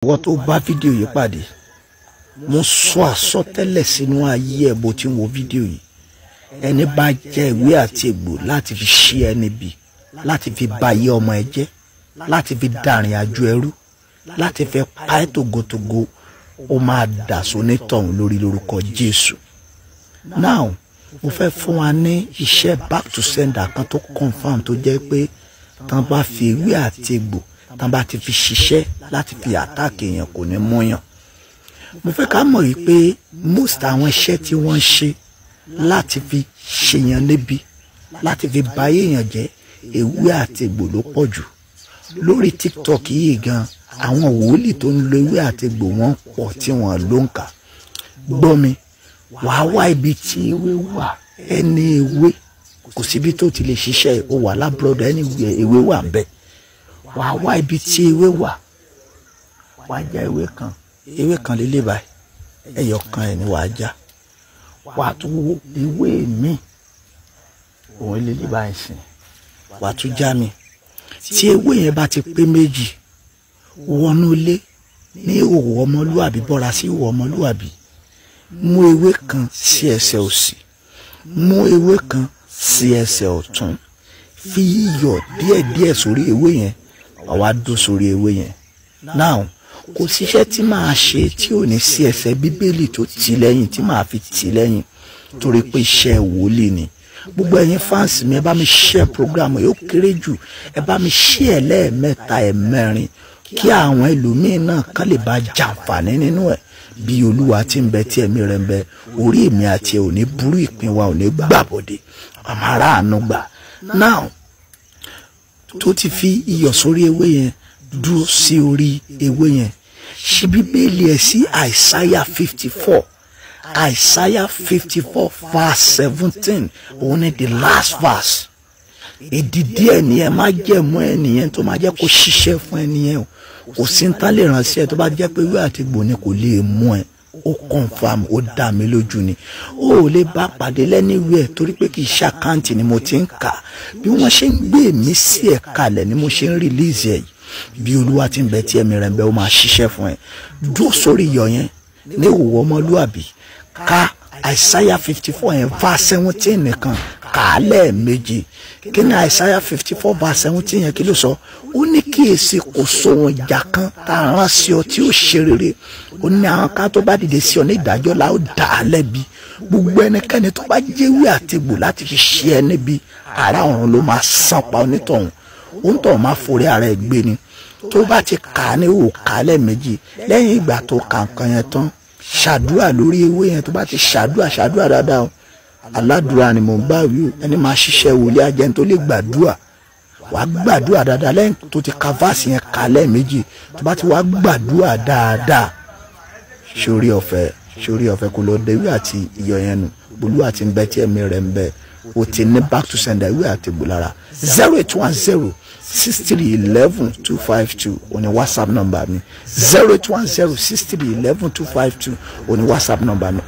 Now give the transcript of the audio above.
Wọ́n tó bá fídíò yìí pàdé mo sọ àsọtẹ́lẹ̀ sínú ayé ẹ̀ bó ti ń wo fídíò yìí. Ẹni bá jẹ ìwé àti egbò láti fi ṣe ẹni bí, láti fi ba ayé ọmọ ẹ jẹ́, láti fi dàrin àjò ẹrú, láti fi pa ẹ́ tògótògó, ó máa dà sónítọ̀hún lórí lórúkọ Jésù. Now mo fẹ́ fún wa ní iṣẹ́ back to sender kan tó confirm tó jẹ́ pé tán bá fi ìwé àti egbò tán bá ti fi ṣiṣẹ́ láti fi àtàkì èèyàn kò ní múyàn. Mo fẹ́ ká mọ̀ wípé most àwọn iṣẹ́ tí wọ́n ń ṣe láti fi ṣèyàn níbi, láti fi ba èèyàn jẹ́, ewé àti egbò ló pọ̀ jù. Lórí TikTok yìí gan, àwọn wòlíì tó ń lo ewé àti egbò wọ́n pọ̀ tí wọ́n ló ń kà. Gbọ́ mi, wàá wá ibi tí ewé wà, ẹni ewé kò síbi tó ti lè ṣiṣẹ́, ó wà lábúrọ̀dọ̀ ẹni ewé wà bẹ́ẹ̀. Wàá wá ibi tí ewé wà, wàá já ewé kan lélẹ̀ báyìí, ẹyọ kan ẹ̀ ni wàá já. Wàá tún wo ewé mi, òun lélẹ̀ báyìí sìn, wàá tún já mi. Tí ewé yẹn bá ti pé méjì, wọnú ilé ní ìhòòhò ọmọlúwàbí, bọ́ra sí ìhòòhò ọmọlúwàbí, mú ewé kan sí ẹsẹ̀ òsì, mú ewé kan sí ẹsẹ̀ ọ̀tún, fi iyọ̀ díẹ̀díẹ̀ sórí ewé yẹn, wàá dó sórí ewé yẹn. Now kò síṣẹ́ tí màá ṣe tí ò ní sí ẹsẹ̀ bíbélì tó tì lẹ́yìn tí màá fi tì lẹ́yìn, torí pé iṣẹ́ wòlíì ni. Gbogbo ẹ̀yin fans mi, ẹ bá mi share program yóò kéré jù, ẹ bá mi share lẹ́ẹ̀mẹ́ta ẹ̀mẹ́rin kí àwọn ẹlòmíín náà kán lè bá jàǹfààní nínú ẹ̀. Bí Olúwa tí ń bẹ tí ẹ̀mí rẹ̀ ń bẹ, orí èmi àti ẹ̀ ò ní burú, ìpín wa ò ní gbàbọ̀dé, àmọ́ aráàánú gbà. Now tó ti fi iyọ̀ sórí ewé yẹn, dúró sí orí ewé yẹn, ṣí bíbélì ẹ̀ sí Isaiah 54. Isaiah 54 verse 17, òun ni the last verse. Èdìdí ẹ̀ ni ẹ má jẹ́ mọ́ ẹnìyẹn tó máa jẹ́ kó ṣiṣẹ́ fún ẹnìyẹn o. Kò sí ń tán lè ránṣẹ́ tó bá jẹ́ pé ìwé àti egbò ni kò lè mú ẹ. Ó confirm, ó dá mi lójú ni. Ó lè bá pàdé lẹ́níwẹ̀ torí pé kì í ṣe àkáǹtì ni mo ti ń kà. Bí wọ́n ṣe ń gbé mi sí ẹ̀ kalẹ̀ ni mo ṣe ń release ẹ̀ yìí. Bí Olúwa tí ń bẹ tí ẹ̀mí rẹ̀ ń bẹ, ó máa ṣiṣẹ́ fún ẹ. Dúró sórí iyọ̀ yẹn ní ìhòòhò ọmọlúwàbí, ká Isaiah 54 yẹn verse 17 nìkan, kà á lẹ́ẹ̀mejì. Kí ni Isaiah 54 verse 17 yẹn kí ló sọ? Ó ní kíyèsí kò sóhun ìjà kan tá a rán sí ọ tí ó ṣe rere. Ó ní àwọn ká tó bá dìde sí ọ ní ìdájọ́ la ó dà á lẹ́bi. Gbogbo ẹnikẹ́ni tó bá jẹ́wé àti egbò láti fi ṣe ẹ níbi, ará ọ̀run ló máa san pa onítọ̀hún. Onítọ̀hún máa forí ara ẹ̀ gbé ni. Tó bá ti kà á ní òkà lẹ́ẹ̀mejì, lẹ́yìn ìgbà tó kà nǹkan yẹn tán, ṣàdúrà lórí ewé yẹn. Tó bá ti ṣàdúrà dáadáa o. Aládùúrà ni mò ń bá wí o. Ẹni máa ṣiṣẹ́ wòlíì ajẹ́ni tó lè gbàdúrà. Wàá gbàdúrà dáadáa lẹ́yìn tó ti ka fásì yẹn kà lẹ́ẹ̀mejì. Tó bá ti wá gbàdúrà dáadáa, sórí ọ̀fẹ́ kò lọ dé ìwé àti iyọ̀ yẹn nù. Olúwa tí ń bẹ tí ẹ̀mí rẹ̀ ń bẹ, o ti ní back to sender ìwé àti egbò lára. 0810 6311 252 òní WhatsApp number mi. 0810 6311 252 òní WhatsApp number mi.